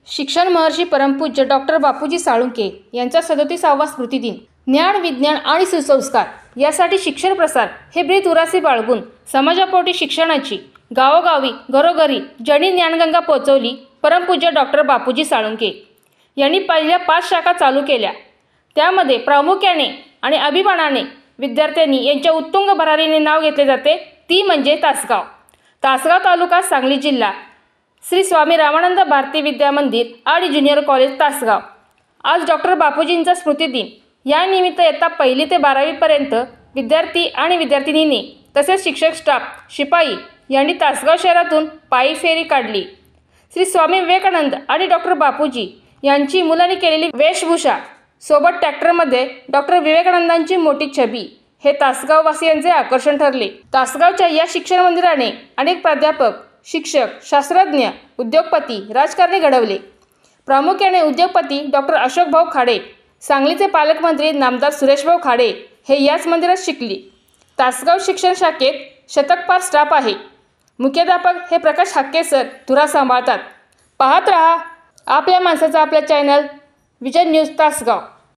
शिक्षण महर्षी परमपूज्य डॉक्टर बापूजी साळुंखे यांचा 37वा स्मृतिदिन. ज्ञान, विज्ञान आणि सुसंस्कार यासाठी शिक्षण प्रसार हे ब्रीद उरासी बाळगून समाजापोटी शिक्षणाची गावोगावी घरोघरी ज्यांनी ज्ञानगंगा पोचवली परमपूज्य डॉक्टर बापूजी साळुंखे यांनी पहिल्या 5 शाखा चालू केल्या. त्यामध्ये प्रामुख्याने आणि अभिमानाने विद्यार्थ्यांनी यांच्या उत्तुंग भरारीने नाव घेतले जाते ती म्हणजे तासगाव. तासगाव तालुका, सांगली जिल्हा. श्री स्वामी रामानंद भारती विद्या मंदिर आणि ज्युनियर कॉलेज तासगाव. आज डॉक्टर बापूजींचा स्मृतिदिन. यानिमित्त इयत्ता 1ली ते 12वी पर्यंत विद्यार्थी आणि विद्यार्थिनींनी तसेच शिक्षक, स्टाफ, शिपाई यांनी तासगाव शहरातून पायी फेरी काढली. श्री स्वामी विवेकानंद आणि डॉक्टर बापूजी यांची मुलांनी केलेली वेशभूषा सोबत ट्रॅक्टरमध्ये डॉक्टर विवेकानंदांची मोठी छबी हे तासगाववासियांचे आकर्षण ठरले. तासगावच्या या शिक्षण मंदिराने अनेक प्राध्यापक, शिक्षक, शास्त्रज्ञ, उद्योगपती, राजकारणी घडवले. प्रामुख्याने उद्योगपती डॉक्टर अशोकभाऊ खाडे, सांगलीचे पालकमंत्री नामदार सुरेशभाऊ खाडे हे याच मंदिरात शिकली. तासगाव शिक्षण शाखेत शतकपार स्टाफ आहे. मुख्याध्यापक हे प्रकाश हाके सर धुरा सांभाळतात. पाहत रहा आपल्या माणसाचा आपला चॅनल विजन न्यूज तासगाव.